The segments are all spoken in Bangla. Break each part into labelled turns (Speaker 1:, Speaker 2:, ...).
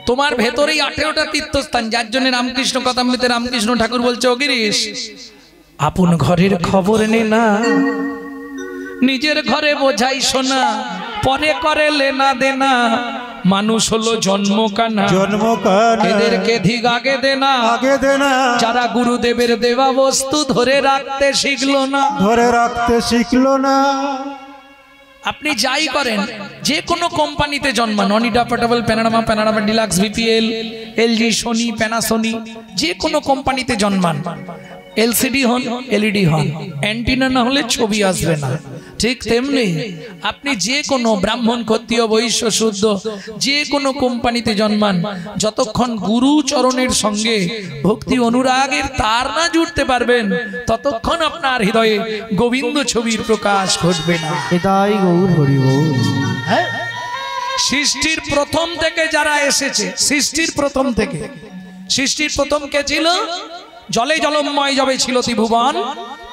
Speaker 1: তোমার ভেতরেই 18টা তীর্থস্থান, যার জন্য রামকৃষ্ণ কথামৃতে রামকৃষ্ণ ঠাকুর বলছে, ও গিরিশ আপন ঘরের খবর নে না, নিজের ঘরে বোঝাই শোনা, পরে করে লেনা দেনা, মানুষ হলো জন্ম কানা, এদেরকে ধিক আগে দেনা, যারা গুরুদেবের দেওয়া বস্তু ধরে রাখতে শিখলো না। আপনি যাই করেন, যে কোনো কোম্পানিতে জন্মান, Onida, portable, Panorama deluxe, BPL, LG, Sony, Panasonic, যে কোনো কোম্পানিতে জন্মান, এলসিডি হন, এলইডি হন, অ্যান্টিনা না হলে ছবি আসবে না। ঠিক তেমনি আপনি যে কোনো ব্রাহ্মণ, ক্ষত্রিয়, বৈশ্য, শুদ্ধ, যে কোনো কোম্পানিতে জন্মান, যতক্ষণ গুরু চরণের সঙ্গে ভক্তি অনুরাগের তার না জুড়তে পারবেন, ততক্ষণ আপনার হৃদয়ে গোবিন্দ ছবির প্রকাশ ঘটবে না।
Speaker 2: এটাই গৌর হরি বল।
Speaker 1: হ্যাঁ, সৃষ্টির প্রথম থেকে যারা এসেছে, সৃষ্টির প্রথম কে ছিল? জলে জলময় যবে ছিল ত্রিভুবন,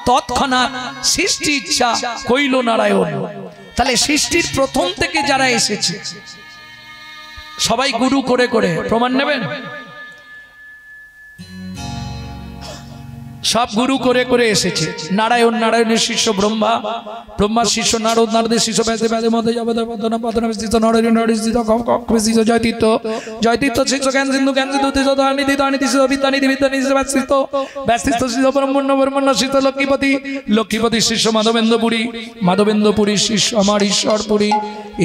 Speaker 1: তৎক্ষণাৎ সৃষ্টি ইচ্ছা কইল নারায়ণ। তাহলে সৃষ্টির প্রথম থেকে যারা এসেছে সবাই গুরু করে করে প্রমাণ নেবেন, সব গুরু করে করে এসেছে। নারায়ণ, নারায়ণের শিষ্য ব্রহ্মা, ব্রহ্মার শিষ্য নারদ, নারদের শিষ্য ব্যাসে, ব্যাসে মধ্যে শিষ্য নরেন্দ্র, নরেন্দ্র শিষ্য জয়তীর্থ, জয়তীর্থ শিষ্য জ্ঞান সিন্ধু, জ্ঞান সিন্ধু বিদ্যানিধি, বিদ্যানিধি ব্যাসিষ্ঠ শিষ্য ব্রহ্মণ্য, ব্রহ্মণ্য শিষ্য লক্ষ্মীপতি, লক্ষ্মীপতি শিষ্য মাধবেন্দ্রপুরী, মাধবেন্দ্রপুরী শিষ্য আমার ঈশ্বরপুরী,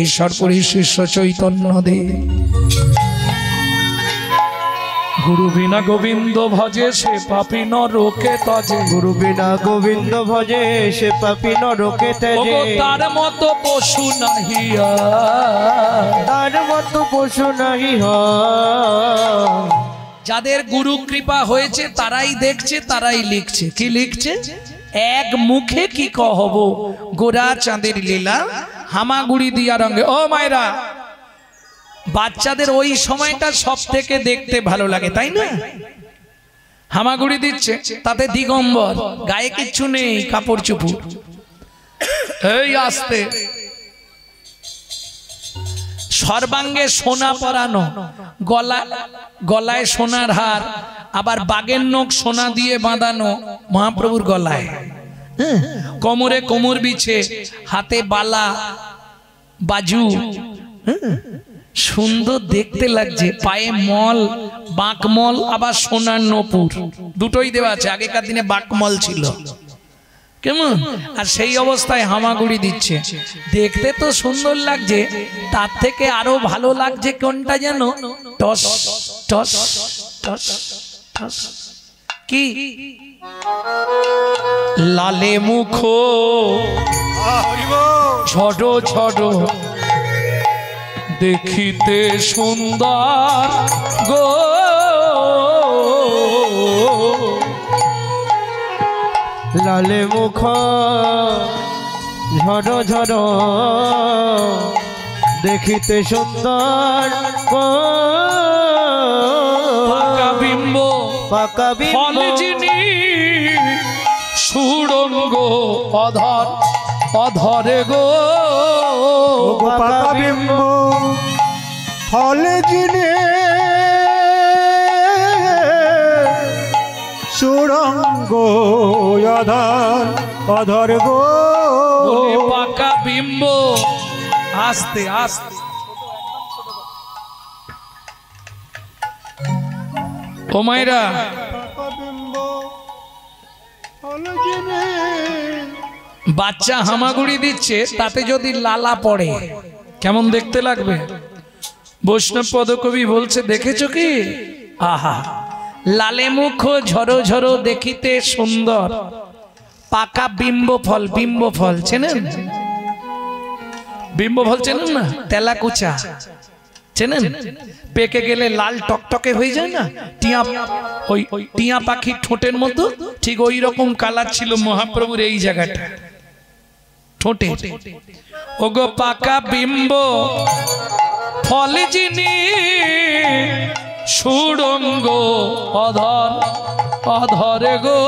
Speaker 1: ঈশ্বরপুরী শিষ্য চৈতন্য দেব। গুরু বিনা গোবিন্দ ভজে সে পাপী নরকে তজে,
Speaker 2: গুরু বিনা গোবিন্দ ভজে সে পাপী নরকে তজে।
Speaker 1: তার মতো পশু নাহি,
Speaker 2: তার মতো পশু নাহি।
Speaker 1: যাদের গুরু কৃপা হয়েছে তারাই দেখছে, তারাই লিখছে। কি লিখছে? এক মুখে কি কহব গোরা চাঁদের লীলা, হামাগুড়ি দিয়া রঙে। ও মায়েরা, বাচ্চাদের ওই সময়টা সব থেকে দেখতে ভালো লাগে, তাই না? হামাগুড়ি দিচ্ছে, তাতে দিগম্বর, গায়ে কিচ্ছু নেই, কাপড় চুপু, এই আসতে সর্বাঙ্গে সোনা পরানো, গলায় সোনার হার, আবার বাগের নখ সোনা দিয়ে বাঁধানো মহাপ্রভুর গলায়, কোমরে কোমর বিছে, হাতে বালা বাজু, সুন্দর দেখতে লাগছে, পায়ে মল, বাঁকমল, আবার সোনার নপুর, দুটোই দেওয়া আছে। আগেকার দিনে বাঁকমল ছিল, কেমন? আর সেই অবস্থায় হামাগুড়ি দিচ্ছে। দেখতে তো সুন্দর লাগছে, তার থেকে আরো ভালো লাগছে কোনটা যেন? Toss toss toss toss. কি? লালে মুখ ঝড়ো ঝড়ো দেখিতে সুন্দর গো,
Speaker 2: লালে মুখ ঝড়ো ঝড়ো দেখিতে সুন্দর গো,
Speaker 1: পাকা বিম্ব,
Speaker 2: পাকা বিম্ব,
Speaker 1: যিনি সুড়ঙ্গ অধর, অধরে গো,
Speaker 2: পাকা বিম্ব ফলে যিনি সুড়ঙ্গ অধর, অধর গো,
Speaker 1: পাকা বিম্ব। আস্তে আস্তে ও মায়েরা, বাচ্চা হামাগুড়ি দিচ্ছে, তাতে যদি লালা পড়ে কেমন দেখতে লাগবে? বৈষ্ণব পদকবি বলছে, দেখেছো কি? আহা, লালে মুখ ঝরো ঝরো দেখিতে সুন্দর, পাকা বিম্ব ফল। বিম্ব ফল চেনেন? বিম্ব ফল চেনেন না? তেলাকুচা চেনেন? পেকে গেলে লাল টকটকে হয়ে যায় না, টিয়া, ওই টিয়া পাখির ঠোঁটের মতো, ঠিক ওই রকম কালার ছিল মহাপ্রভুর এই জায়গাটা, ঠোঁটে। ওগো পাকা বিম্ব ফল যিনি সুড়ঙ্গ অধর, অধরে গো,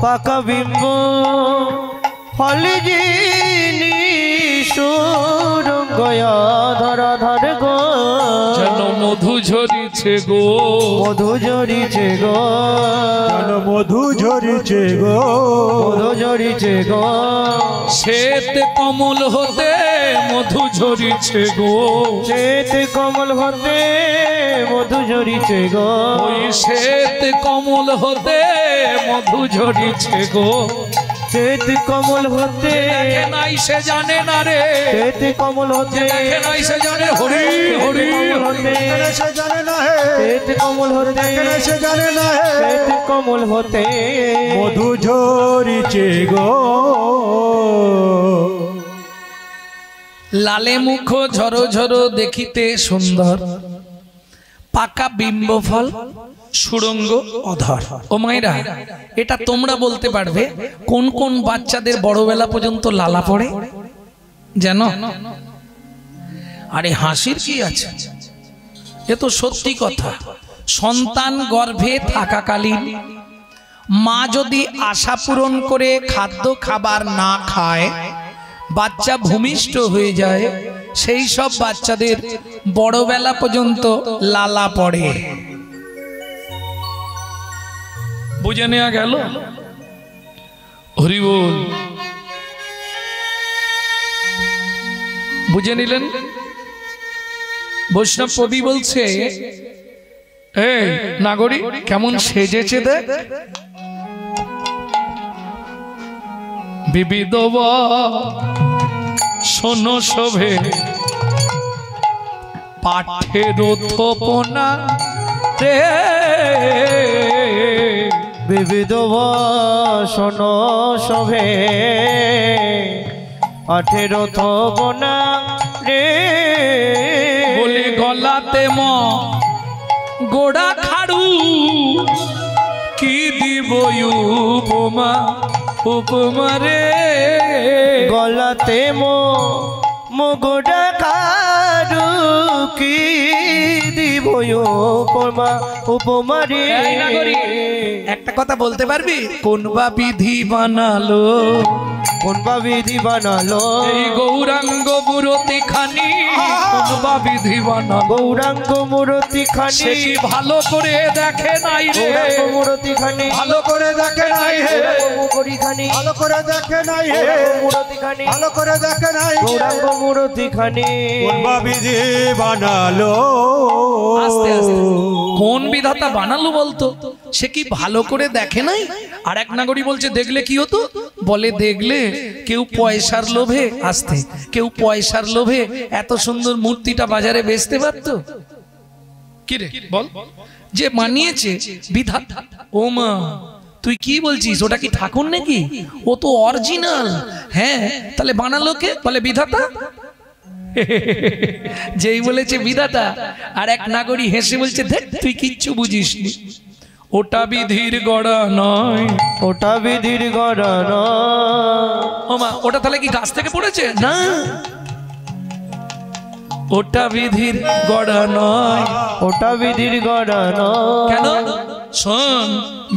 Speaker 2: পাকা বিম্ব ফল যিনি সুড়ঙ্গ অধর, অধর গো।
Speaker 1: মধু ঝরিছে গো,
Speaker 2: মধু ঝরিছে গো,
Speaker 3: মধু ঝরিছে গো,
Speaker 2: মধু ঝরিছে গো,
Speaker 1: শ্বেত কমল হতে মধু ঝরিছে গো,
Speaker 2: শ্বেত কমল হতে মধু ঝরিছে গো,
Speaker 1: ওই শ্বেত কমল হতে মধু ঝরিছে গো,
Speaker 2: শ্বেত কমল হতে
Speaker 1: দেখে নাই সে জানে না রে,
Speaker 2: শ্বেত কমল হতে
Speaker 1: দেখে নাই সে জানে, হরি হরি
Speaker 2: হতে
Speaker 3: সে জানে না হে,
Speaker 2: শ্বেত কমল হতে
Speaker 3: সে জানে না হে,
Speaker 2: শ্বেত কমল হতে
Speaker 3: মধু ঝরিছে গো।
Speaker 1: লালে মুখ ঝরো ঝরো দেখিতে সুন্দর, পাকা বিম্ব ফল সুরঙ্গ অধর। ও মায়েরা, এটা তোমরা বলতে পারবে কোন কোন বাচ্চাদের বড়বেলা পর্যন্ত লালা পড়ে জানো? আরে হাসির কি আছে, এ তো সত্যি কথা। সন্তান গর্ভে থাকাকালীন মা যদি আশা পূরণ করে খাদ্য খাবার না খায়, বাচ্চা ভূমিষ্ঠ হয়ে যায়, সেই সব বাচ্চাদের বড়বেলা পর্যন্ত লালা পড়ে। বুঝে নেওয়া গেল? হরি বল। বুঝে নিলেন? বৈষ্ণব কবি বলছে, এই নাগরিক কেমন সেজেছে দেখ, বিবিধ শোনো শোভে পাঠের থোপনা রে,
Speaker 2: বিবিধ বসন শোভে পাঠের থোপনা রে,
Speaker 1: বলি গলাতে ম গোড়া খাড়ু, কি দিব উপমা উপমা রে,
Speaker 2: গলাতে মোগোডা কারু কি দিব উপমা উপমা রে।
Speaker 1: এই নাগরিক, একটা কথা বলতে পারবি? কোন বা বিধি বানালো,
Speaker 2: কোন বা বিধি বানালো
Speaker 1: এই গৌরাঙ্গ মূরতি খানি, কোন বা বিধি বানালো,
Speaker 2: গৌরাঙ্গ মূরতি খানি,
Speaker 1: সে কি ভালো করে দেখে নাই রে,
Speaker 2: গৌরাঙ্গ মূরতি খানি,
Speaker 3: ভালো করে দেখে নাই হে,
Speaker 2: মুখরি খানি,
Speaker 3: ভালো করে দেখে নাই হে,
Speaker 2: মূরতি খানি,
Speaker 3: ভালো করে দেখে নাই হে,
Speaker 2: গৌরাঙ্গ মূরতি খানি,
Speaker 3: কোন বা বিধি বানালো,
Speaker 1: আস্তে আস্তে কোন বিধাতা বানালো বলতো? সে কি ভালো করে দেখে নাই? আর এক নাগরিক বলছে দেখলে কি হতো? বলে দেখলে কেউ পয়সার লোভে, আসতে কেউ পয়সার লোভে এত সুন্দর মূর্তিটা বাজারে বেচতে পারতো? কি রে বল, যে বানিয়েছে বিধাতা। ও মা, তুই কি বলছিস? ওটা কি ঠাকুর নাকি? ও তো অরিজিনাল। হ্যাঁ, তাহলে বানালো কে? বলে বিধাতা। যেই বলেছে বিধাতা, আর এক নাগরিক হেসে বলছে দেখ তুই কিচ্ছু বুঝিসনি, ওটা বিধির গড়া নয়,
Speaker 2: ওটা বিধির গড়া নয়।
Speaker 1: ও মা, ওটা তাহলে কি গাছ থেকে পড়েছে? না, ওটা বিধির গড়া নয়।
Speaker 2: ওটা বিধির গড়া নয়।
Speaker 1: কেন? শোন,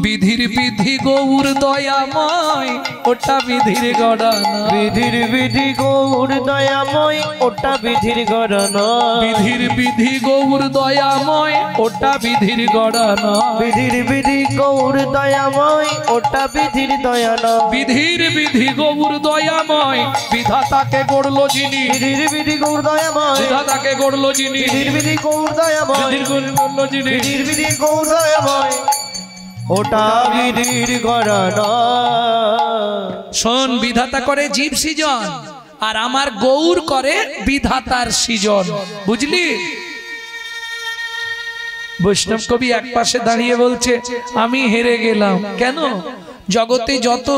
Speaker 1: বিধির বিধি গৌর দয়াময়, ওটা বিধির গড়া নয়।
Speaker 2: বিধির বিধি গৌর দয়াময়, ওটা বিধির গড়া নয়।
Speaker 1: বিধির বিধি গৌর দয়াময়, ওটা বিধির গড়া নয়।
Speaker 2: বিধির বিধি গৌর দয়াময়, ওটা বিধির দয়া নয়।
Speaker 1: বিধির বিধি গৌর দয়াময়, বিধাতাকে গড়লো যিনি,
Speaker 2: বিধির বিধি গৌর দয়াময়,
Speaker 1: বিধাতাকে গড়লো যিনি,
Speaker 2: বিধির বিধি গৌর দয়াময়,
Speaker 1: বিধির গড়লো যিনি,
Speaker 2: বিধির বিধি গৌর দয়াময়, ওটা বিধির গড়া নয়।
Speaker 1: শোন, বিধাতা করে জীব সৃজন, আর আমার গৌর করে বিধাতার সৃজন। বুঝলি? বৈষ্ণব কবি এক পাশে দাঁড়িয়ে বলছে আমি হেরে গেলাম। কেন? জগতে যত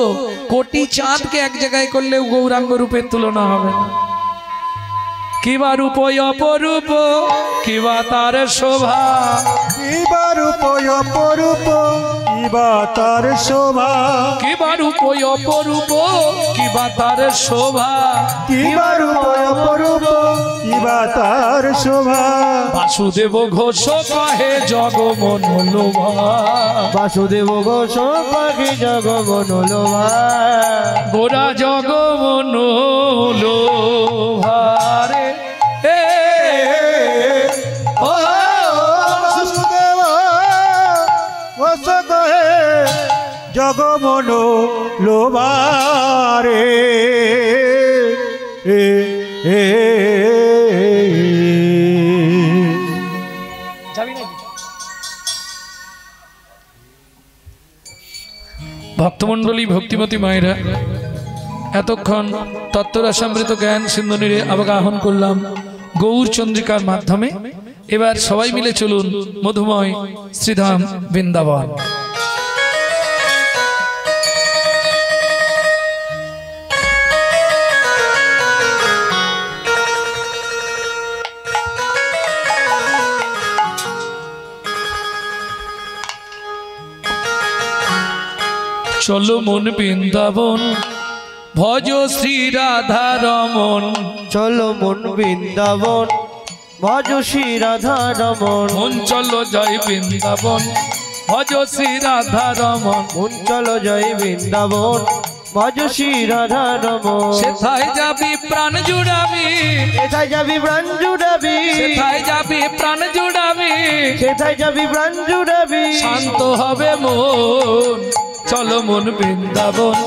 Speaker 1: কোটি চাঁদকে এক জায়গায় করলেও গৌরাঙ্গ রূপের তুলনা হবে না। কিবা রূপ অপরূপ, কিবা তার শোভা,
Speaker 3: কিবা রূপ অপরূপ, কিবা তার শোভা,
Speaker 1: কিবা রূপ অপরূপ, কিবা তার শোভা,
Speaker 3: কিবা রূপ অপরূপ, কিবা তার শোভা।
Speaker 1: বাসুদেব ঘোষ কহে জগমন লোভা,
Speaker 2: বাসুদেব ঘোষ পাখি জগমন লোভা,
Speaker 1: গোরা জগমন লোভা রে। ও
Speaker 3: এ এ
Speaker 1: ভক্তমণ্ডলী ভক্তিমতী মায়েরা এতক্ষণ তত্ত্বরসামৃত জ্ঞান সিন্ধুনীরে অবগাহন করলাম গৌর চন্দ্রিকার মাধ্যমে। এবার সবাই মিলে চলুন মধুময় শ্রীধাম বৃন্দাবন। চলো মন বৃন্দাবন ভজ শ্রী রাধা রমন।
Speaker 2: চলো মন বৃন্দাবন ভজ শ্রী রাধা রমন।
Speaker 1: মন চলো জয় বৃন্দাবন ভজ শ্রী রাধা রমন।
Speaker 2: মন চলো জয় বৃন্দাবন ভজ শ্রী রাধা রমন।
Speaker 1: সেথায় যাবি প্রাণ জুড়াবি,
Speaker 2: সেথায় যাবি প্রাণ জুড়াবি,
Speaker 1: সেথায় যাবি প্রাণ জুড়াবি,
Speaker 2: সেথায় যাবি প্রাণ জুড়াবি।
Speaker 1: শান্ত হবে মন চলো মন বৃন্দাবন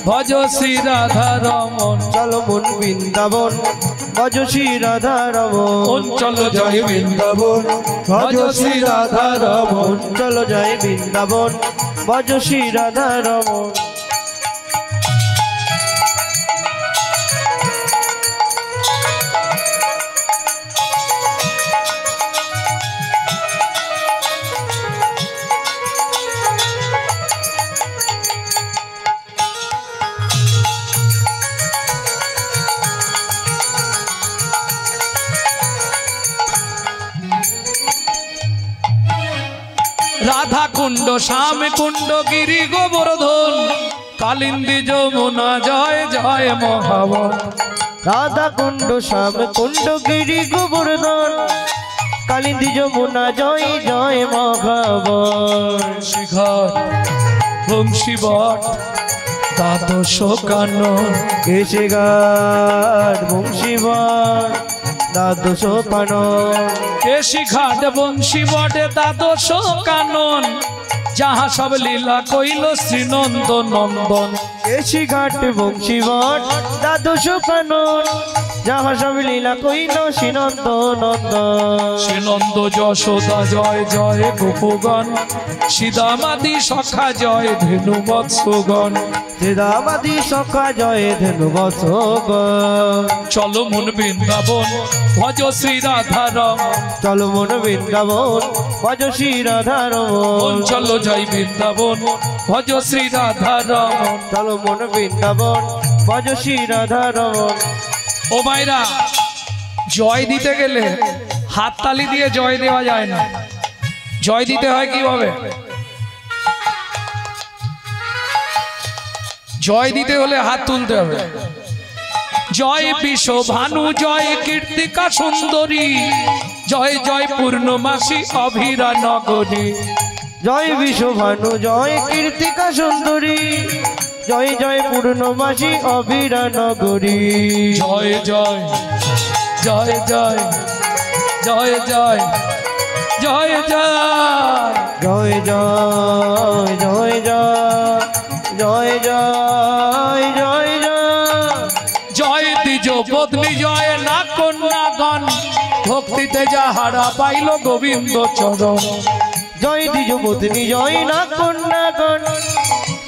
Speaker 1: ভজ শ্রী রাধা রমন।
Speaker 2: চলো মন বৃন্দাবন ভজ শ্রী রাধা রমন।
Speaker 1: মন চলো জয় বৃন্দাবন ভজ শ্রী রাধা রমন।
Speaker 2: চলো জয় বৃন্দাবন ভজ শ্রী রাধা রমন।
Speaker 1: রাধা কুণ্ড শ্যাম কুণ্ড গিরি গোবর্ধন কালিন্দী যমুনা জয় জয় মহাবন।
Speaker 2: রাধা কুণ্ড শ্যাম কুণ্ড গিরি গোবর্ধন কালিন্দী যমুনা জয় জয় মহাবন।
Speaker 1: শিখর বংশীবট দ্বাদশ কানন।
Speaker 2: কেশিঘাট বংশীবট দ্বাদশ কানন।
Speaker 1: কেশিঘাট বংশীবটে দ্বাদশ কানন যাহা সব লীলা কইল শ্রীনন্দ নন্দন।
Speaker 2: কেশিঘাট বংশীবট দ্বাদশ কানন যাহা সব লীলা কইল শ্রীনন্দ নন্দন।
Speaker 1: শ্রীনন্দ যশোদা জয় জয় গোপগণ সীতামাদি সখা জয় ধেনু বৎসগণ।
Speaker 2: শ্রীরামাদি সখা জয় ধেনু বৎসগণ।
Speaker 1: চলো মন বৃন্দাবন ভজ শ্রী রাধা রমন।
Speaker 2: চলো মন বৃন্দাবন ভজ শ্রী রাধা রমন।
Speaker 1: মন চলো জয় বৃন্দাবন ভজ শ্রী রাধা রমন।
Speaker 2: চলো মন বৃন্দাবন ভজ শ্রী রাধা রমন।
Speaker 1: ও মাইরা জয় দিতে গেলে হাততালি দিয়ে জয় দেওয়া যায় না, জয় দিতে হয় কিভাবে? জয় দিতে হলে হাত তুলতে হবে। জয় বিশ্ব ভানু জয় কীর্তিকা সুন্দরী জয় জয় পূর্ণমাসী অভিরা নগরী।
Speaker 2: জয় বিশ্বভানু জয় কীর্তিকা সুন্দরী জয় জয় পূর্ণমাসী অভিরা নগরী।
Speaker 1: জয় জয় জয় জয় জয় জয় জয় জয়
Speaker 2: জয় জয় জয় জয় জয় জয় জয় জয়।
Speaker 1: জয় দ্বিজ পত্নী জয় না কন্যাগণ ভক্তিতে যাহারা পাইল গোবিন্দ চরণ।
Speaker 2: জয় দ্বিজ পত্নী জয় না কন্যাগণ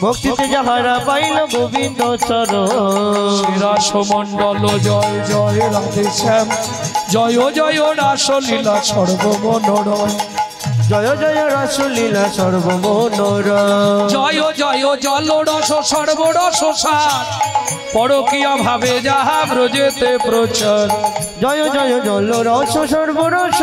Speaker 2: ভক্তিতে যাহারা পাইল গোবিন্দ চরণ।
Speaker 1: রাসমণ্ডল জয় জয় রাধে শ্যাম জয় জয় রাসলীলা সর্বমনোরম।
Speaker 2: জয় জয় রাসলীলা সর্বমনোরম।
Speaker 1: জয় জয় জল রস সর্বরস সার পরকীয়া ভাবে যাহা ব্রজেতে প্রচার।
Speaker 2: জয় জয় জল রস সর্বরস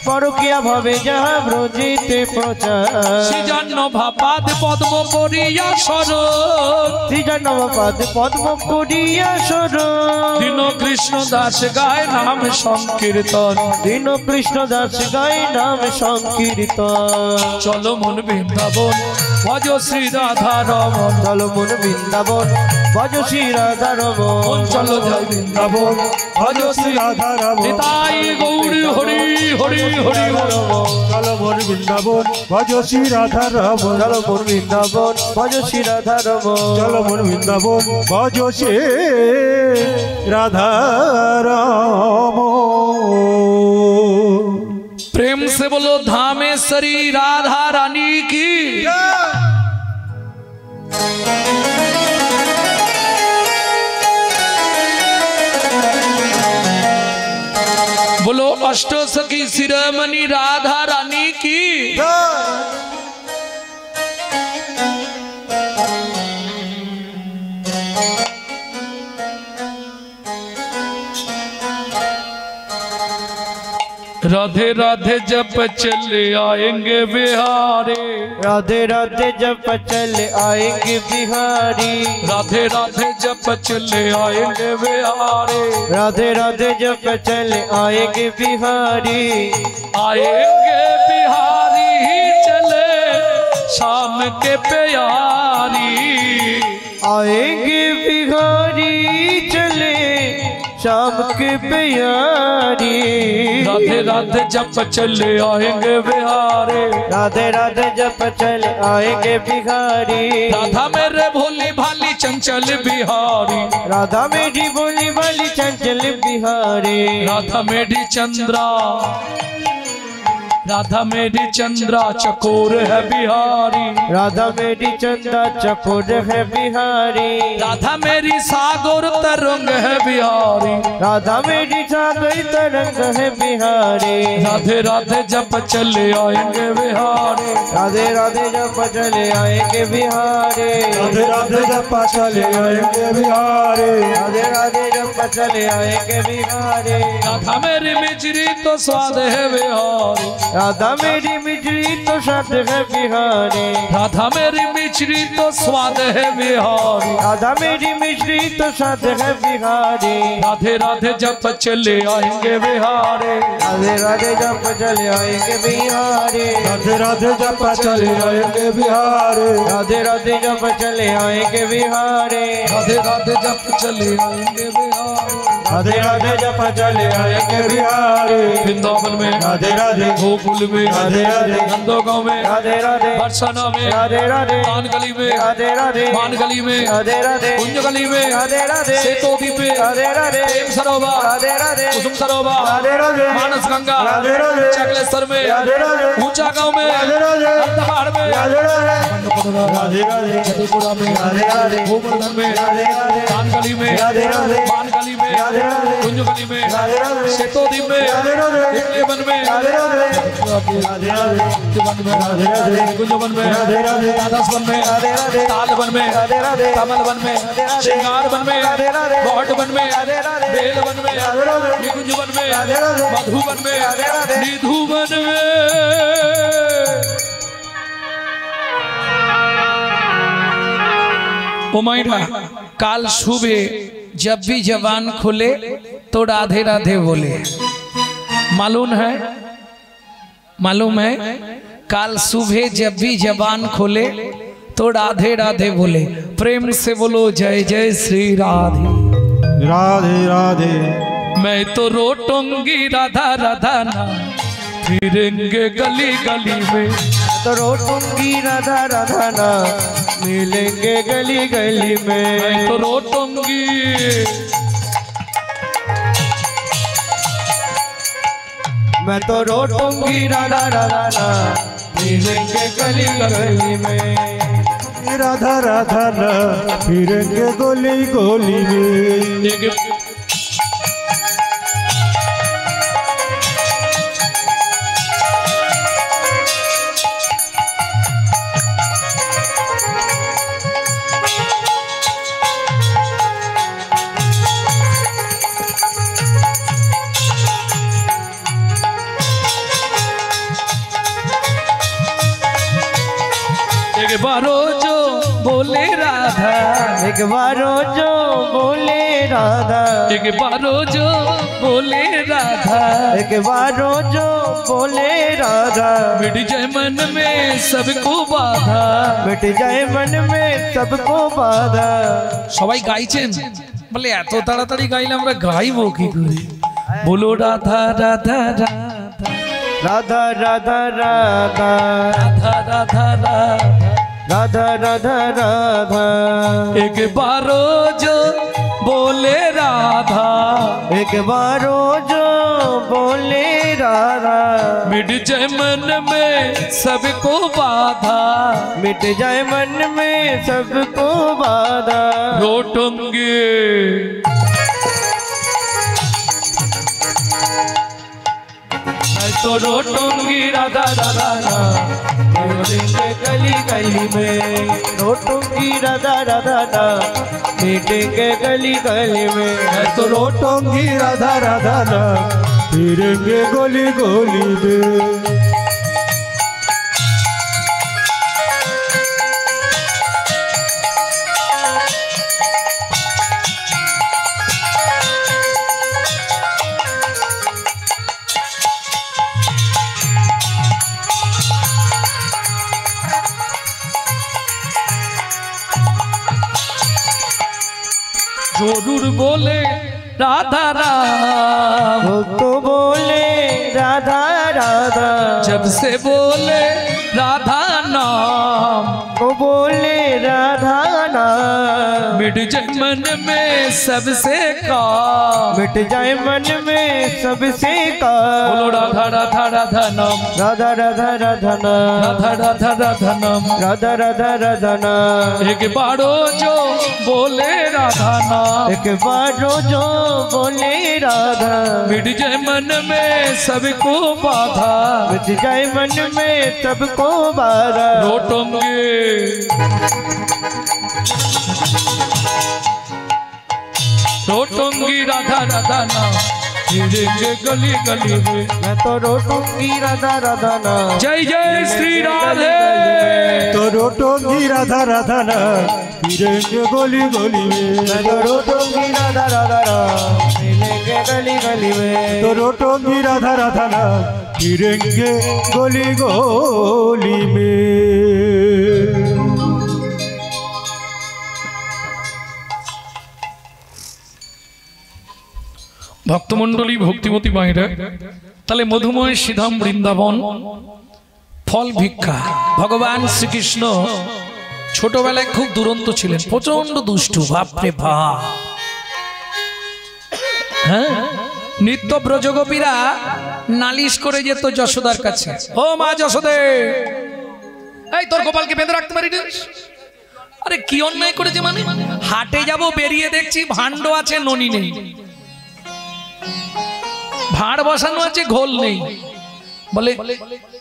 Speaker 2: পরকীয়া ভাবে যাহা ব্রজিতে প্রচার।
Speaker 1: শ্রীজন্য ভাপাদ পদ্ম করিয়া সরণ।
Speaker 2: শ্রীজন্মপাদ পদ্ম করিয়া সরণ।
Speaker 1: দীন কৃষ্ণ দাস গায় নাম সংকীর্তন।
Speaker 2: দীন কৃষ্ণ দাস গায় নাম সংকীর্তন।
Speaker 1: চলো মন বৃন্দাবন ভজ শ্রী রাধা রমন।
Speaker 2: চলো মন বৃন্দাবন ভজ শ্রী রাধা রমন
Speaker 1: চলো যাই
Speaker 3: বৃন্দাবন ভজ শ্রী রাধা রমন
Speaker 1: নিতাই গৌরী হরি হরি হরি
Speaker 3: চলো মোর বৃন্দাবন ভজ শ্রী রাধা রমন
Speaker 2: চলো মোর বৃন্দাবন ভজ শ্রী রাধা রমন
Speaker 3: চলো মোর বৃন্দাবন ভজ শ্রী রাধা রমন
Speaker 1: प्रेम से बोलो धामेश्वरी राधा रानी की बोलो अष्टो सखी शिरोमणि राधा रानी की राधे राधे जब चले आएंगे बिहारी
Speaker 2: राधे राधे जब चले आएंगे बिहारी
Speaker 1: राधे राधे जब चले आएंगे बिहारी
Speaker 2: राधे राधे जब चले आएंगे बिहारी
Speaker 1: आएंगे बिहारी ही चले शाम के प्यारी
Speaker 2: आएंगे बिहारी चले शाम के प्यारी
Speaker 1: राधे राधे जब चले आएंगे बिहारी
Speaker 2: राधे राधे जब चले आएंगे बिहारी
Speaker 1: राधा मेरे भोली भाली चंचल बिहारी
Speaker 2: राधा मेरी बोली वाली चंचल बिहारी
Speaker 1: राधा मेरी चंद्रा राधा मेरी चंद्रा चकोर है बिहारी
Speaker 2: राधा मेरी चंदा चकोर है बिहारी
Speaker 1: राधा मेरी सागर तरंग है बिहारी
Speaker 2: राधा मेरी सागर तरंग है बिहारी
Speaker 1: राधे राधे जब चले आएंगे बिहारी
Speaker 2: राधे राधे जब चले आएंगे बिहारी
Speaker 3: राधे राधे जब चले आएंगे बिहारी
Speaker 2: राधे राधे जब चले आएंगे बिहारी
Speaker 1: राधा मेरी मिचरी तो स्वाद है बिहारी
Speaker 2: राधा मेरी मिचरी तो स्वाद है बिहारी
Speaker 1: राधा मेरी मिचरी तो स्वाद है बिहारी
Speaker 2: राधा मेरी मिचरी तो स्वाद है बिहारी
Speaker 1: राधे राधे जब चले आएंगे बिहारी
Speaker 2: राधे राधे जब चले आएंगे बिहारी
Speaker 3: राधे राधे जब चले आएंगे बिहारी
Speaker 2: राधे राधे जब चले आएंगे बिहारी
Speaker 1: राधे राधे जब चले आएंगे बिहारी
Speaker 3: राधे राधे जब चले आएंगे बिहारी
Speaker 1: वृंदावन में
Speaker 3: राधे राधे
Speaker 1: गोकुल में
Speaker 3: राधे राधे
Speaker 1: नंदोगांव में
Speaker 2: राधे राधे
Speaker 1: बरसाना में
Speaker 2: राधे राधे
Speaker 1: कान गली में
Speaker 2: राधे राधे
Speaker 1: मान गली में
Speaker 2: राधे राधे
Speaker 1: कुंज गली में
Speaker 2: राधे राधे
Speaker 1: सेतोदी में
Speaker 2: राधे राधे
Speaker 1: प्रेम सरोवर
Speaker 2: राधे राधे
Speaker 1: कुसुम सरोवर
Speaker 3: राधे राधे
Speaker 1: मानस गंगा
Speaker 3: राधे राधे
Speaker 1: चकलेश्वर में
Speaker 3: राधे राधे
Speaker 1: ऊंचा गांव में
Speaker 3: राधे राधे
Speaker 1: पहाड़ में
Speaker 3: राधे राधे राधे राधे
Speaker 1: छतरपुरा में
Speaker 3: राधे राधे
Speaker 1: गोवर्धन में
Speaker 3: राधे राधे
Speaker 1: कान गली में
Speaker 3: राधे राधे
Speaker 1: मान गली में
Speaker 3: राधे राधे
Speaker 1: कुंज गली में
Speaker 3: राधे राधे
Speaker 1: सेतोदी में
Speaker 3: राधे राधे
Speaker 1: इकलेवन में
Speaker 3: राधे राधे राधे राधे
Speaker 1: वन में
Speaker 3: राधे राधे
Speaker 1: कुंजवन में
Speaker 3: राधे राधे
Speaker 1: राधस वन में
Speaker 2: राधे राधे
Speaker 1: ताल वन में
Speaker 2: राधे राधे
Speaker 1: कमल वन में श्रृंगार वन में
Speaker 2: राधे राधे
Speaker 1: बौट वन में
Speaker 2: राधे राधे
Speaker 1: बेल वन में
Speaker 3: राधे राधे
Speaker 1: निकुंज वन में
Speaker 3: राधे राधे
Speaker 1: मधु वन में
Speaker 2: राधे राधे
Speaker 1: निधु वन में ओ माइरा काल सुबह जब भी जबान खुले तो राधे राधे बोले। मालूम है काल सुबह जब भी जबान खोले तो राधे राधे बोले। प्रेम से बोलो जय जय श्री राधे
Speaker 3: राधे राधे
Speaker 1: मैं तो रोटूंगी राधा राधा ना फिरेंगे गली गली में
Speaker 2: तो रोटूंगी राधा राधा ना मिलेंगे गली गली में
Speaker 1: मैं तो रोटूंगी
Speaker 2: मैं तो रोटूंगी राधा राधा ना मिलेंगे गली गली में
Speaker 3: राधा राधा ना फिरेंगे गोली गोली में
Speaker 1: एक बारो जो बोले राधा
Speaker 2: एक बारो जो बोले राधा
Speaker 1: एक बारो जो बोले राधा
Speaker 2: एक बारो जो बोले राधा
Speaker 1: मिट जाए मन में सबको बाधा
Speaker 2: मिट जाए मन में सबको बाधा
Speaker 1: সবাই গাইছেন বলে এত তাড়াতাড়ি গাইলে আমরা গাইবো কি করে बोलो राधा राधा राधा
Speaker 2: राधा राधा राधा
Speaker 1: राधा राधा
Speaker 2: राधा राधा राधा
Speaker 1: एक बारो जो बोले राधा
Speaker 2: एक बारो जो बोले राधा
Speaker 1: मिट जाए मन में सबको बाधा
Speaker 2: मिट जाए मन में सबको बाधा
Speaker 1: रोटोंगे तो रोटोंगी राधा राधा
Speaker 2: मिटेंगे गली गली में रोटोंगी राधा राधा मिटेंगे गली गली में
Speaker 3: तो रोटोंगी राधा राधा ना फिरेंगे गली गली में
Speaker 1: जरूर बोले राधा राम
Speaker 2: तो बोले राधा राधा
Speaker 1: जब से बोले राधा नाम
Speaker 2: वो बोले राधा नाम
Speaker 1: मिट जाए मन में सबसे काम
Speaker 2: मिट जाए मन में सबसे का
Speaker 1: बोलो राधा राधा राधा नाम
Speaker 2: राधा राधा राधा नाम
Speaker 1: राधा राधा राधा नाम
Speaker 2: राधा राधा राधा नाम
Speaker 1: एक बारो जो बोले राधा नाम
Speaker 2: एक बारो जो बोले राधा
Speaker 1: मिट जाए मन में सबको बाधा
Speaker 2: मिट जाए मन में सबको बाधा
Speaker 1: रोटोंगे रोटोंगी राधा राधा नाम फिरेंगे गली गली में
Speaker 2: मैं तो रोटूंगी राधा राधा नाम
Speaker 1: जय जय श्री राधे
Speaker 3: तो रोटोंगी राधा राधा ना फिरेंगे गली गली में
Speaker 2: मैं तो रोटूंगी राधा राधा नाम मिलेंगे गली गली में
Speaker 3: तो रोटोंगी राधा राधा ना फिरेंगे गली गली में
Speaker 1: ভক্তমণ্ডলী ভক্তিমতী মায়েরা তাহলে মধুময় শ্রীধাম বৃন্দাবন ফল ভিক্ষা ভগবান শ্রীকৃষ্ণ ছোটবেলায় খুব দুরন্ত ছিলেন প্রচন্ড দুষ্টু বাপরে বাপ হ্যাঁ নিত্য ব্রজগোপীরা নালিশ করে যেত যশোদার কাছে ও মা যশোদে এই তোর গোপালকে বেঁধে রাখতে পারি না আরে কি অন্যায় করেছে মানে হাটে যাব বেরিয়ে দেখছি ভাণ্ড আছে ননি নেই ভাড় বসানো আছে ঘোল নেই বলে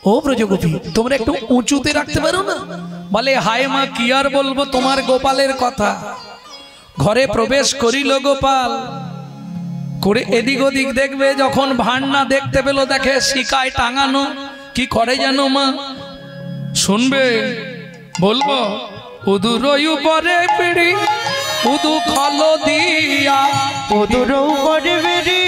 Speaker 1: ও ব্রজগোপী তোমরা একটু উঁচুতে রাখতে পারো না বলে হায় মা কি আর বলবো তোমার গোপালের কথা ঘরে প্রবেশ করিল গোপাল করে এদিক ওদিক দেখবে যখন ভাড় না দেখতে পেলো দেখে শিকায় টাঙানো কি করে জানো মা শুনবে বলবো উদুর উপরে পিড়ি উদু খলো দিয়া
Speaker 2: উদুর উপরে পিড়ি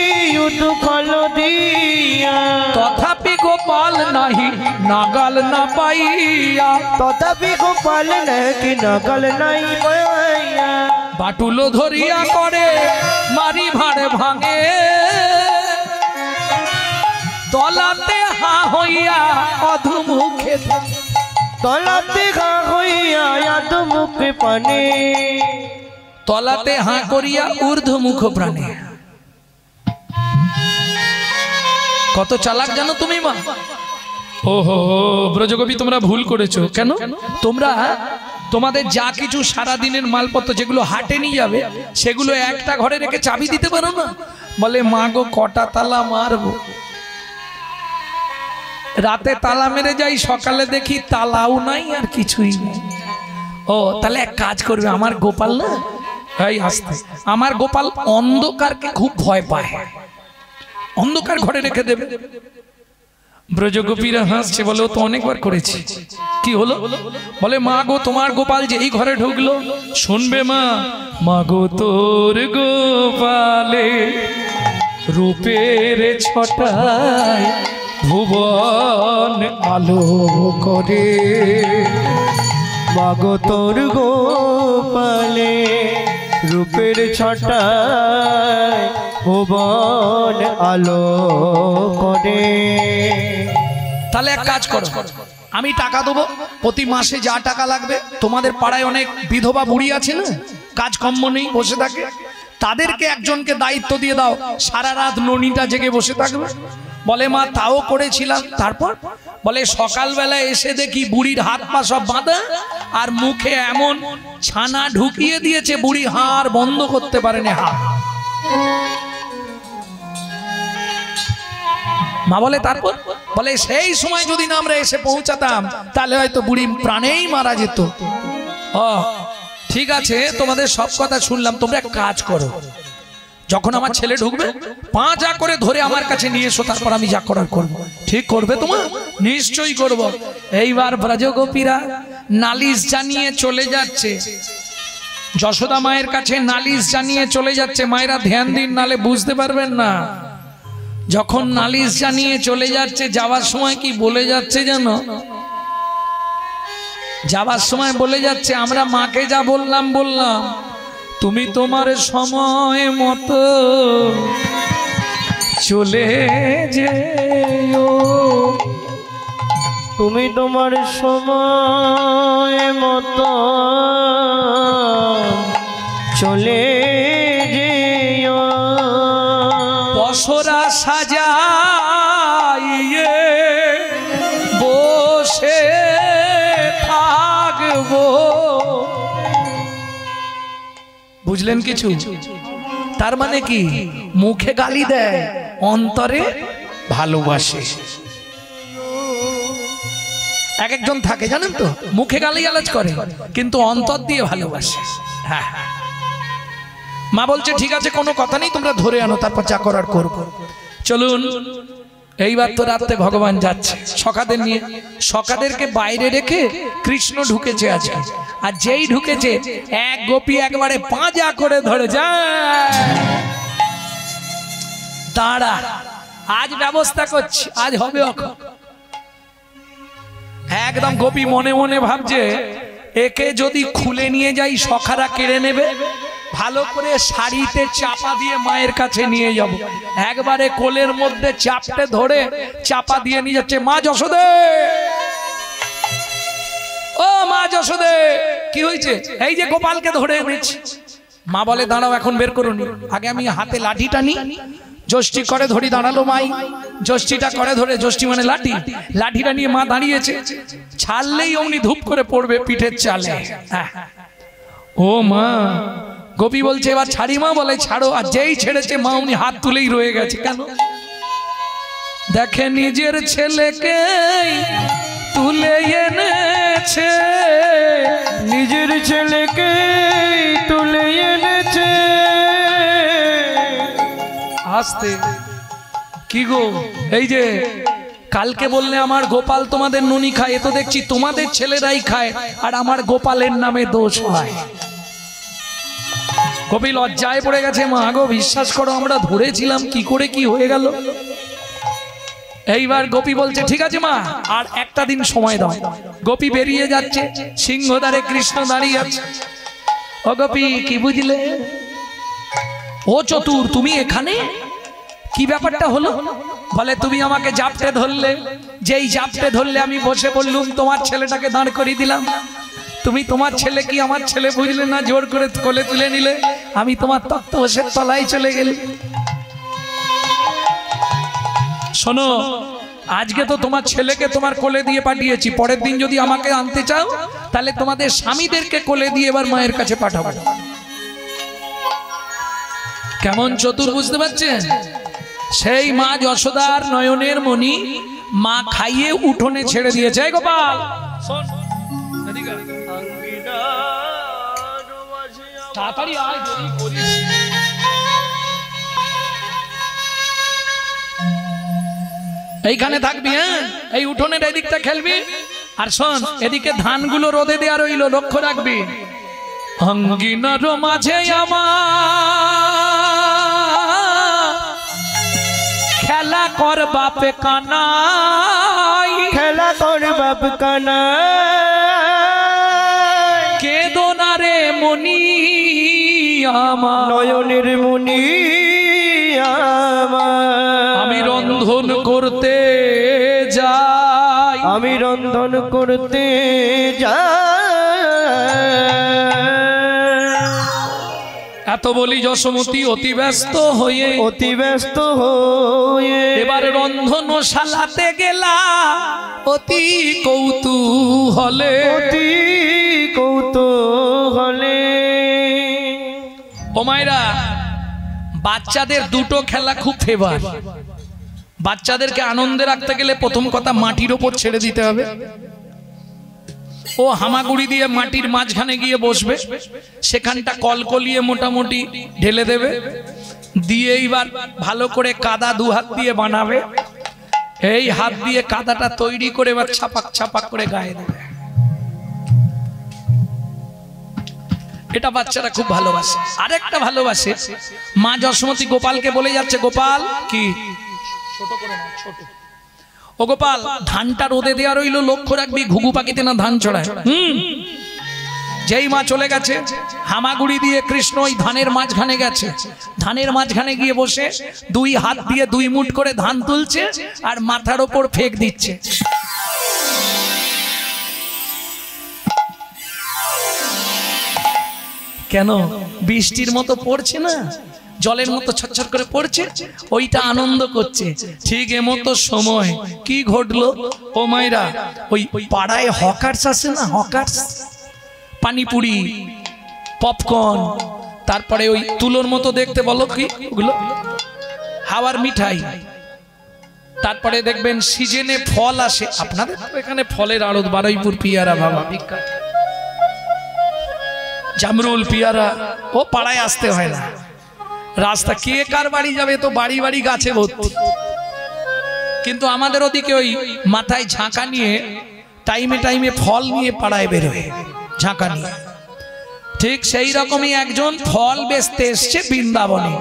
Speaker 2: উদু খলো দিয়া
Speaker 1: তথাপি গোপাল নাহি নাগাল না পাইয়া
Speaker 2: তথাপি গোপাল নাকি নাগাল নাই পাইয়া
Speaker 1: বাটুলো ধরিয়া করে মারি ভাড়ে ভাঙে তলাতে হা হইয়া অধুমুখে
Speaker 2: তলাতে ঘা হইয়া আদ মুখে পানে
Speaker 1: তলাতে হা করিয়া ঊর্ধ্বমুখ প্রাণে কত চালাক জানো তুমি মা ওহো ব্রজগোপী তোমরা ভুল করেছো কেন তোমরা তোমাদের যা কিছু সারা দিনের মালপত্র যেগুলো হাটে নিয়ে যাবে সেগুলো একটা ঘরে রেখে চাবি দিতে পারো না বলে মা গো কটা তালা মারবো রাতে তালা মেরে যাই সকালে দেখি তালাও নাই আর কিছুই নেই ও তাহলে এক কাজ করবে আমার গোপাল না এই আসতে আমার গোপাল অন্ধকারকে খুব ভয় পায় অন্ধকার ঘরে রেখে দেবে ব্রজগোপীরা হাসছে, বলে ও তো অনেকবার করেছি। কি হলো? বলে মা গো তোমার গোপাল যে এই ঘরে ঢুকলো, শুনবে মা, মা গো তোর গোপালে রূপের ছটায় ভুবন আলো করে।
Speaker 2: মাগো তোর গোপালে রূপের ছটায় ভুবন আলো করে।
Speaker 1: তাহলে এক কাজ করো, আমি টাকা দেবো, প্রতি মাসে যা টাকা লাগবে। তোমাদের পাড়ায় অনেক বিধবা বুড়ি আছে না, কাজকর্ম নেই, বসে থাকে, তাদেরকে একজনকে দায়িত্ব দিয়ে দাও, সারা রাত ননিটা জেগে বসে থাকবে। বলে মা তাও করেছিলাম। তারপর বলে সকালবেলা এসে দেখি বুড়ির হাত পা সব বাঁধা, আর মুখে এমন ছানা ঢুকিয়ে দিয়েছে বুড়ি হাড় বন্ধ করতে পারেনি। হাড় মা বলে তারপর? বলে সেই সময় যদি না আমরা এসে পৌঁছাতাম তাহলে হয়তো বুড়ি প্রাণেই মারা যেত। ও ঠিক আছে, তোমাদের সব কথা শুনলাম, তোমরা এক কাজ করো, যখন আমার ছেলে ঢুকবে পাঁচা করে ধরে আমার কাছে নিয়ে এসো, তারপর আমি যা করার করবো। ঠিক করবে তোমার? নিশ্চয়ই করব। এইবার ব্রজগোপীরা নালিশ জানিয়ে চলে যাচ্ছে, যশোদা মায়ের কাছে নালিশ জানিয়ে চলে যাচ্ছে। মায়েরা ধ্যান দিন, নালে বুঝতে পারবেন না। যখন নালিশ জানিয়ে চলে যাচ্ছে, যাওয়ার সময় কি বলে যাচ্ছে জানো? যাওয়ার সময় বলে যাচ্ছে, আমরা মাকে যা বললাম তুমি তোমার সময় মতো চলে যেও,
Speaker 2: তুমি তোমার সময় মতো চলে যেও।
Speaker 1: পসরা সাজাইয়ে বসে থাকবো। বুঝলেন কিছু? তার মানে কি? মুখে গালি দেয়, অন্তরে ভালোবাসে। এক একজন থাকে জানেন তো, মুখে গালি গালাজ করে কিন্তু অন্তর দিয়ে ভালোবাসে। হ্যাঁ, মা বলছে ঠিক আছে, কোনো কথা নেই, তোমরা ধরে আনো, তারপর যা করার করবো। চলুন, এইবার তো রাত্রে ভগবান যাচ্ছে সখাদের নিয়ে। সখাদেরকে বাইরে রেখে কৃষ্ণ ঢুকেছে আজকে, আর যেই ঢুকেছে এক গোপী একবারে পাঁজা করে ধরে যায়। দাঁড়া, আজ ব্যবস্থা করছি, আজ হবে। একদম গোপী মনে মনে ভাবছে, একে যদি খুলে নিয়ে যাই সখারা কেড়ে নেবে, ভালো করে শাড়িতে চাপা দিয়ে মায়ের কাছে নিয়ে যাব। একবারে কোলের মধ্যে চাপতে ধরে চাপা দিয়ে নিয়ে যাচ্ছে। মা যশোদে, ও মা যশোদে, কি হয়েছে? এই যে গোপালকে ধরে এনেছি। মা বলে দাঁড়াও, এখন বের করুন, আগে আমি হাতে লাঠিটা নিই। যষ্টি করে ধরি, দাঁড়ালো মাই, যষ্টিটা করে ধরে, যষ্টি মানে লাঠি, লাঠিটা নিয়ে মা দাঁড়িয়েছে। ছাড়লেই অমনি ধূপ করে পড়বে পিঠের চালে। ও মা, গোপী বলছে এবার ছাড়ি মা। বলে ছাড়ো। আর যেই ছেড়েছে মা উনি হাত তুলেই রয়ে গেছে। কেন? দেখে নিজের ছেলেকে তুলে এনেছে,
Speaker 2: নিজের ছেলেকে তুলে এনেছে।
Speaker 1: আস্তে, কি গো, এই যে কালকে বললে আমার গোপাল তোমাদের ননি খায়, এ তো দেখছি তোমাদের ছেলেরাই খায়, আর আমার গোপালের নামে দোষ হয়। গোপী লজ্জায় পড়ে গেছে। মা গো, বিশ্বাস করো আমরা ধরেছিলাম, কি করে কি হয়ে গেল। এইবার গোপী বলছে ঠিক আছে মা, আর একটা দিন সময় দাও। গোপী বেরিয়ে যাচ্ছে, সিংহদ্বারে কৃষ্ণ দাঁড়িয়ে আছে। ও গোপী, কি বুঝলে? ও চতুর, তুমি এখানে? কি ব্যাপারটা হলো? বলে তুমি আমাকে জাপটে ধরলে, যেই জাপটে ধরলে আমি বসে বললুম, তোমার ছেলেটাকে দাঁড় করিয়ে দিলাম। তুমি তোমার ছেলে কি আমার ছেলে বুঝলে না, জোর করে কোলে তুলে নিলে, আমি তোমার তক্তপোষের তলায় চলে গেলে। শোনো, আজকে তো তোমার ছেলেকে তোমার কোলে দিয়ে পাঠিয়েছি, পরের দিন যদি আমাকে আনতে চাও তাহলে তোমাদের স্বামীদেরকে কোলে দিয়ে এবার মায়ের কাছে পাঠাবো। কেমন চতুর, বুঝতে পারছেন? সেই মা যশোদার নয়নের মণি মা খাইয়ে উঠোনে ছেড়ে দিয়েছে। গোপাল তাড়াতাড়ি আয়, দেরি করিস। এইখানে থাকবি, হ্যাঁ এই উঠোনের এদিকটা খেলবি। আর শোন, এদিকে ধানগুলো রোদে দেওয়া রইল, লক্ষ্য রাখবি। অঙ্গিনার মাঝে আমার খেলা কর বাপে কানাই,
Speaker 2: খেলা কর বাপ কানাই,
Speaker 1: কেদো না রে মনি আমার,
Speaker 2: নয়নের মনি আমার।
Speaker 1: আমি রন্ধন করতে যাই,
Speaker 2: আমি রন্ধন করতে যাই।
Speaker 1: এত বলি যশোমতী অতি ব্যস্ত হয়ে,
Speaker 2: অতি ব্যস্ত হয়ে
Speaker 1: এবার রন্ধনশালাতে গেলা অতি কৌতূহলে,
Speaker 2: অতি কৌতূহলে।
Speaker 1: ও মায়েরা, বাচ্চাদের দুটো খেলা খুব ফেভার। বাচ্চাদেরকে আনন্দে রাখতে গেলে প্রথম কথা মাটির ওপর ছেড়ে দিতে হবে। ও হামাগুড়ি দিয়ে মাটির মাঝখানে গিয়ে বসবে, সেখানটা কলকলিয়ে মোটামুটি ঢেলে দেবে, দিয়ে এইবার ভালো করে কাদা দু হাত দিয়ে বানাবে, এই হাত দিয়ে কাদাটা তৈরি করে এবার ছাপাক ছাপাক করে গায়ে দেবে। এটা বাচ্চারা খুব ভালোবাসে। আরেকটা ভালোবাসে, মা যশোমতী গোপালকে বলে যাচ্ছে, গোপাল কি ছোট করে না, ছোট, ও গোপাল ধানটা রোদে দেওয়া রইল, লক্ষ্য রাখবি ঘুঘু পাখিতে না ধান ছড়ায়। যেই মা চলে গেছে, হামাগুড়ি দিয়ে কৃষ্ণ ওই ধানের মাঝখানে গেছে, ধানের মাঝখানে গিয়ে বসে দুই হাত দিয়ে দুই মুঠ করে ধান তুলছে আর মাথার ওপর ফেক দিচ্ছে। কেন? বৃষ্টির মতো পড়ছে না, জলের মতো ছটছট করে পড়ছে, ওইটা আনন্দ করছে। ঠিক এমতো সময় কি ঘটলো ও মায়েরা, ওই পাড়ায় হকার্স আছে না, হকার্স, পানিপুরি, পপকর্ন, তারপরে ওই তুলোর মতো দেখতে, বলো কি ওগুলো, হাওয়ার মিঠাই, তারপরে দেখবেন সিজনে ফল আসে। আপনাদের এখানে ফলের আড়ত, বারুইপুর পিয়ারা বাবা বিখ্যাত, জামরুল পিয়ারা, ও পাড়ায় আসতে হয় না, রাস্তা কে কার বাড়ি যাবে তো বাড়ি বাড়ি গাছে ভর্তি। কিন্তু আমাদের ওদিকে ওই মাথায় ঝাঁকা নিয়ে টাইমে টাইমে ফল নিয়ে পাড়ায় বেরোয়, ঝাঁকা নিয়ে। ঠিক সেই রকমই একজন ফল বেচতে এসছে বৃন্দাবনে,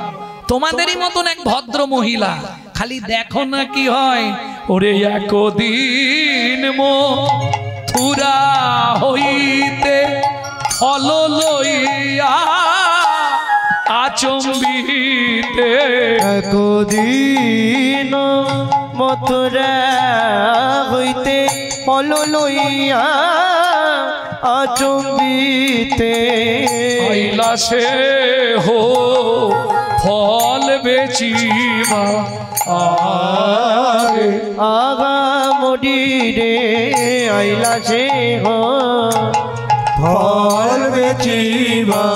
Speaker 1: তোমাদেরই মতন এক ভদ্র মহিলা। খালি দেখো না কি হয়, ওরে একদিন মথুরা হইতে ফল লইয়া আচম্বিতে,
Speaker 2: একদিন মথুরা হইতে ফল লইয়া আচম্বিতে,
Speaker 1: আইলা সে হো ফল বেচিবা আরে
Speaker 2: আগামডি রে, আইলা সে হো
Speaker 3: ফল বেচিবা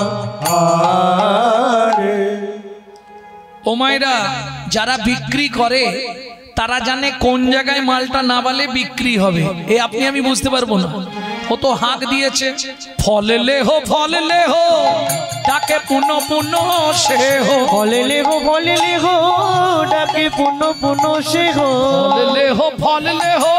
Speaker 3: আরে।
Speaker 1: ও মায়েরা, যারা বিক্রি করে তারা জানে কোন জায়গায় মালটা না বালে বিক্রি হবে, এ আপনি আমি বুঝতে পারবো না। ও তো হাঁক দিয়েছে, ফলে লেহো ফলে লেহো, ডাকে পুনঃ পুনঃ সে হো,
Speaker 2: ফলে লেহো ডাকে পুনঃ পুনঃ সে হো,
Speaker 1: ফলে লেহো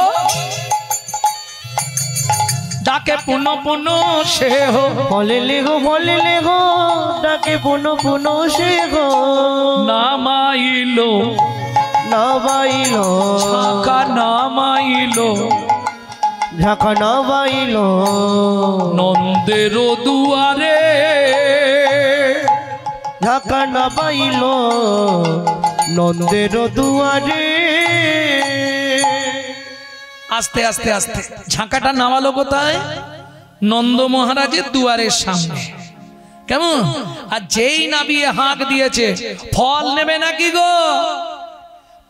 Speaker 1: ডাকে পুনঃ পুনঃ সে হো,
Speaker 2: ফলে লেহো ডাকে পুনঃ পুনঃ সে হো।
Speaker 1: নামাইলো
Speaker 2: নাবাইলো
Speaker 1: ঝাঁকা, নামাইলো
Speaker 2: ঝাঁকা, নাবাইলো
Speaker 1: নন্দের দুয়ারে,
Speaker 2: ঝাঁকা নাবাইলো নন্দের দুয়ারে।
Speaker 1: আস্তে আস্তে আস্তে ঝাঁকাটা নামালো কোথায়? নন্দ মহারাজের দুয়ারের সামনে। কেমন? আর যেই নাবিয়ে হাঁক দিয়েছে, ফল নেবে নাকি গো,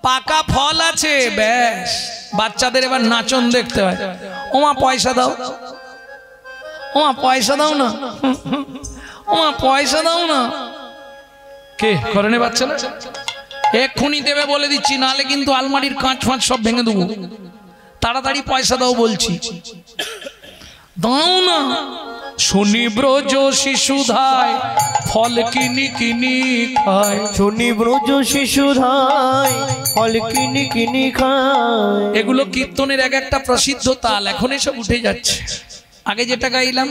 Speaker 1: পাকা ফল আছে, ব্যাস বাচ্চাদের এবার নাচন দেখতে হয়। ওমা পয়সা দাও, ওমা পয়সা দাও না, ওমা পয়সা দাও না। কে করেনি বাচ্চা না? এক্ষুনি দেবে বলে দিচ্ছি, নালে কিন্তু আলমারির কাঁচ ফাঁচ সব ভেঙে দেবো। তাড়াতাড়ি পয়সা দাও বলছি, দাও না। শুনি ব্রজ শিশুধায় ফল কিনি কিনি খায়।
Speaker 2: শুনি ব্রজ শিশুধায় ফল কিনি কিনি খায়।
Speaker 1: এগুলো কীর্তনের এক একটা প্রসিদ্ধ তাল, এখন এসব উঠে যাচ্ছে। আগে যেটা গাইলাম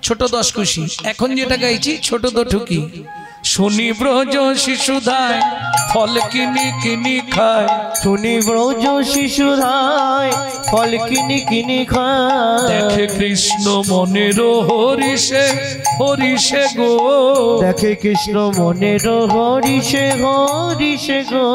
Speaker 1: ছোট দশ খুশি, এখন যেটা গাইছি ছোট দঠুকি। শুনি ব্রজ শিশুধায় ফল কিনি কিনি খায়।
Speaker 2: শুনি ব্রজ শিশুধায় ফল কিনি কিনি খায়।
Speaker 1: দেখে কৃষ্ণ মনের হরিষে হরিষে গো।
Speaker 2: দেখে কৃষ্ণ মনের হরিষে হরিষে গো।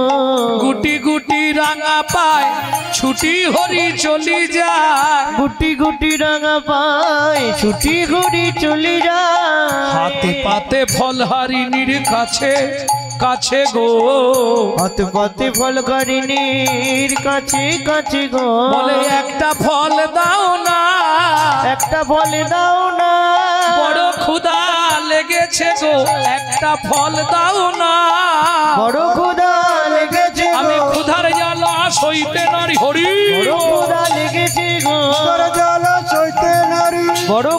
Speaker 1: গুটি গুটি রাঙা পায় ছুটি হরি চলি যায়।
Speaker 2: গুটি গুটি রাঙা পায় ছুটি হরি চলি যায়।
Speaker 1: হাতে পাতে ফল হারিনীর কাছে কাছে গো।
Speaker 2: হাতে পাতে ফল হারিনীর কাছে কাছে গো।
Speaker 1: বলে একটা ফল দাও না,
Speaker 2: একটা ফল দাও না।
Speaker 1: বড় ক্ষুধা লেগেছে গো, একটা ফল দাও না।
Speaker 2: বড় ক্ষুধা লেগেছে গো।
Speaker 1: আমি ক্ষুধার জ্বালা সইতে নারি হরি।
Speaker 2: বড় ক্ষুধা লেগেছে গো।
Speaker 3: জ্বালা সইতে নারী।
Speaker 2: বড়